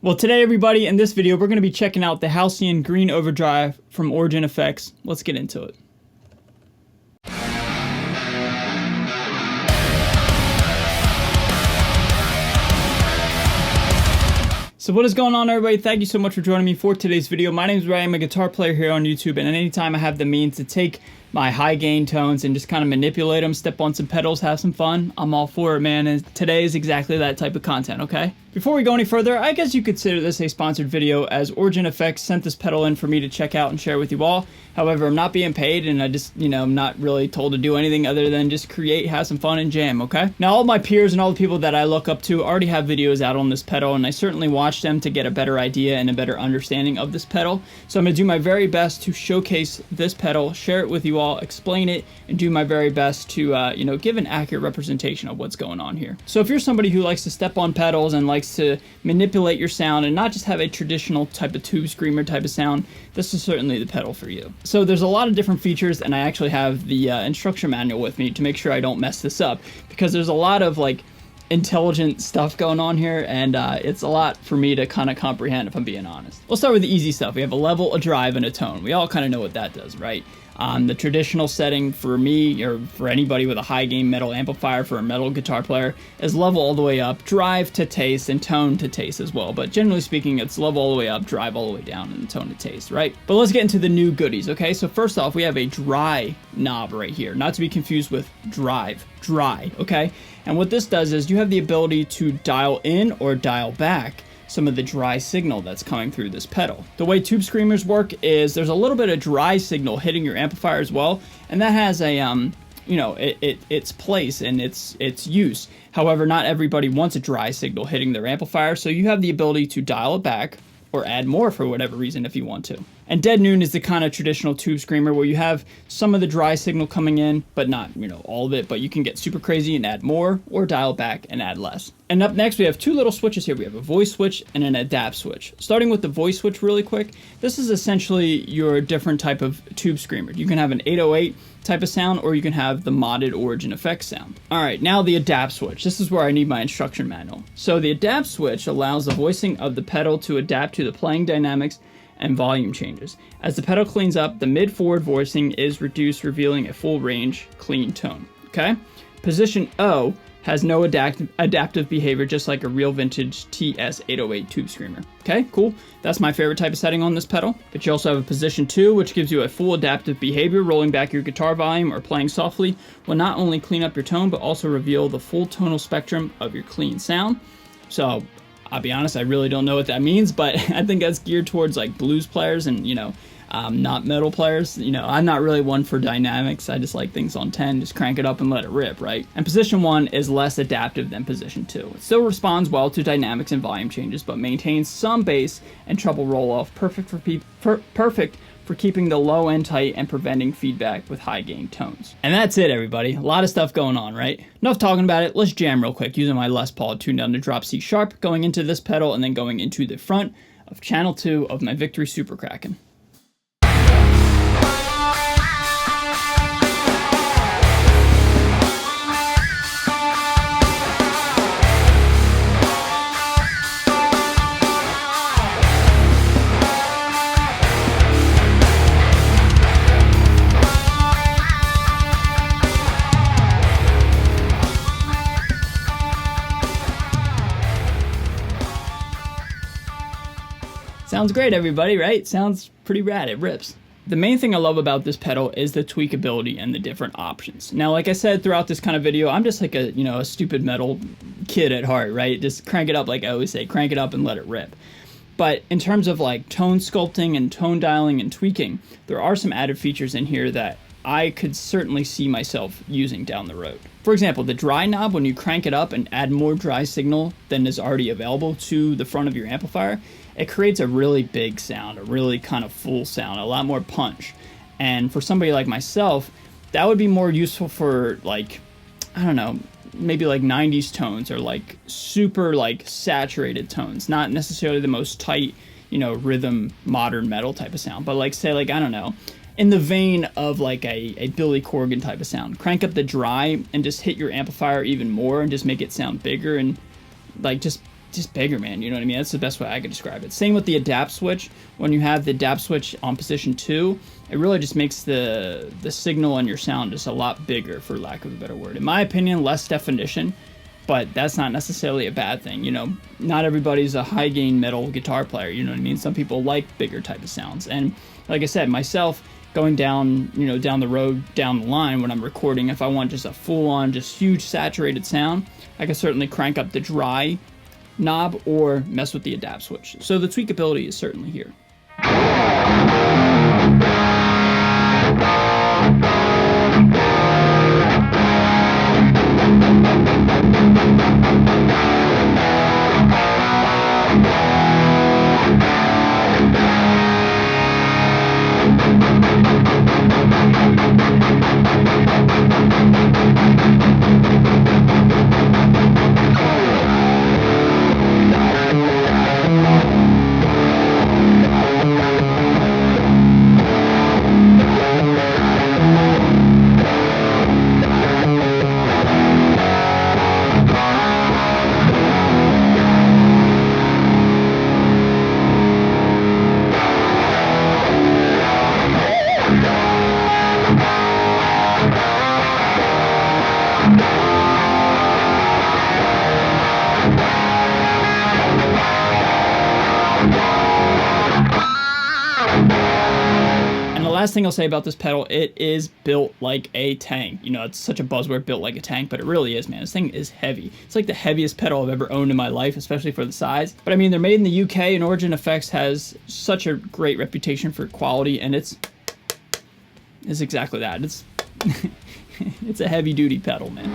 Well, today everybody, in this video, we're going to be checking out the Halcyon Green Overdrive from Origin Effects. Let's get into it. So what is going on, everybody? Thank you so much for joining me for today's video. My name is Ray. I'm a guitar player here on YouTube, and anytime I have the means to take my high gain tones and just kind of manipulate them, step on some pedals, have some fun, I'm all for it, man. And today is exactly that type of content, okay? Before we go any further, I guess you could consider this a sponsored video, as Origin Effects sent this pedal in for me to check out and share with you all. However, I'm not being paid, and I just, I'm not really told to do anything other than just create, have some fun, and jam, okay? Now, all my peers and all the people that I look up to already have videos out on this pedal, and I certainly watch them to get a better idea and a better understanding of this pedal. So I'm going to do my very best to showcase this pedal, share it with you all, explain it, and do my very best to, give an accurate representation of what's going on here. So if you're somebody who likes to step on pedals and likes to manipulate your sound and not just have a traditional type of tube screamer type of sound, this is certainly the pedal for you. So there's a lot of different features, and I actually have the instruction manual with me to make sure I don't mess this up, because there's a lot of intelligent stuff going on here, and it's a lot for me to kind of comprehend, if I'm being honest. We'll start with the easy stuff. We have a level, a drive, and a tone. We all kind of know what that does, right? The traditional setting for me, or for anybody with a high gain metal amplifier for a metal guitar player, is level all the way up, drive to taste, and tone to taste as well. But generally speaking, it's level all the way up, drive all the way down, and tone to taste, right? But let's get into the new goodies, okay? So first off, we have a dry knob right here, not to be confused with drive, dry, okay? And what this does is you have the ability to dial in or dial back some of the dry signal that's coming through this pedal. The way tube screamers work is there's a little bit of dry signal hitting your amplifier as well, and that has a its place and its use. However, not everybody wants a dry signal hitting their amplifier, so you have the ability to dial it back or add more for whatever reason if you want to. And dead noon is the kind of traditional tube screamer where you have some of the dry signal coming in, but not, all of it, but you can get super crazy and add more, or dial back and add less. And up next, we have two little switches here. We have a voice switch and an adapt switch. Starting with the voice switch really quick, this is essentially your different type of tube screamer. You can have an 808 type of sound, or you can have the modded Origin Effects sound. All right, now the adapt switch. This is where I need my instruction manual. So the adapt switch allows the voicing of the pedal to adapt to the playing dynamics and volume changes. As the pedal cleans up, the mid-forward voicing is reduced, revealing a full range, clean tone, okay? Position O has no adaptive behavior, just like a real vintage TS-808 tube screamer. Okay, cool. That's my favorite type of setting on this pedal. But you also have a position 2, which gives you a full adaptive behavior. Rolling back your guitar volume or playing softly will not only clean up your tone, but also reveal the full tonal spectrum of your clean sound. So I'll be honest, I really don't know what that means, but I think that's geared towards blues players and, not metal players. I'm not really one for dynamics. I just like things on 10, just crank it up and let it rip, right? And position 1 is less adaptive than position 2. It still responds well to dynamics and volume changes, but maintains some bass and treble roll-off, perfect for keeping the low end tight and preventing feedback with high gain tones. And that's it, everybody. A lot of stuff going on, right? Enough talking about it. Let's jam real quick using my Les Paul tuned down to drop C sharp, going into this pedal, and then going into the front of channel 2 of my Victory Super Kraken. Sounds great, everybody, right? Sounds pretty rad. It rips. The main thing I love about this pedal is the tweakability and the different options. Now, like I said throughout this kind of video, I'm just like a stupid metal kid at heart, right? Just crank it up, like I always say, crank it up and let it rip. But in terms of tone sculpting and tone dialing and tweaking, there are some added features in here that I could certainly see myself using down the road. For example, the dry knob, when you crank it up and add more dry signal than is already available to the front of your amplifier, it creates a really big sound, a really kind of full sound, a lot more punch. And for somebody like myself, that would be more useful for maybe 90s tones, or super saturated tones, not necessarily the most tight, rhythm modern metal type of sound, but say I don't know, in the vein of a Billy Corgan type of sound. Crank up the dry and just hit your amplifier even more and just make it sound bigger, and just just bigger, man. You know what I mean? That's the best way I could describe it. Same with the adapt switch. When you have the adapt switch on position 2, it really just makes the signal on your sound just a lot bigger, for lack of a better word. In my opinion, less definition, but that's not necessarily a bad thing. You know, not everybody's a high gain metal guitar player. You know what I mean? Some people like bigger type of sounds. And like I said, myself, going down, you know, down the road, down the line when I'm recording, if I want just a full-on, just huge saturated sound, I can certainly crank up the dry knob or mess with the adapt switch. So the tweakability is certainly here. Last thing I'll say about this pedal, it is built like a tank. You know, it's such a buzzword, built like a tank, but it really is, man. This thing is heavy. It's like the heaviest pedal I've ever owned in my life, especially for the size. But I mean, they're made in the UK, and Origin Effects has such a great reputation for quality, and it's exactly that. It's it's a heavy duty pedal, man.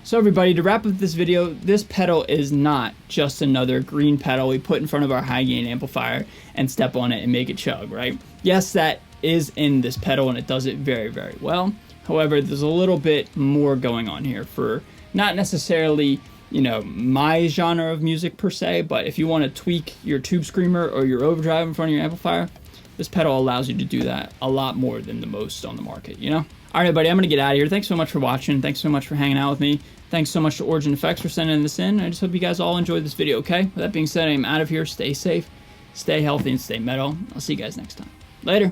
So everybody, to wrap up this video, this pedal is not just another green pedal we put in front of our high gain amplifier and step on it and make it chug, right? Yes, that is in this pedal and it does it very, very well. However, there's a little bit more going on here for not necessarily, you know, my genre of music per se, but if you want to tweak your tube screamer or your overdrive in front of your amplifier, this pedal allows you to do that a lot more than the most on the market, you know? All right, everybody, I'm going to get out of here. Thanks so much for watching. Thanks so much for hanging out with me. Thanks so much to Origin Effects for sending this in. I just hope you guys all enjoyed this video, okay? With that being said, I'm out of here. Stay safe, stay healthy, and stay metal. I'll see you guys next time. Later.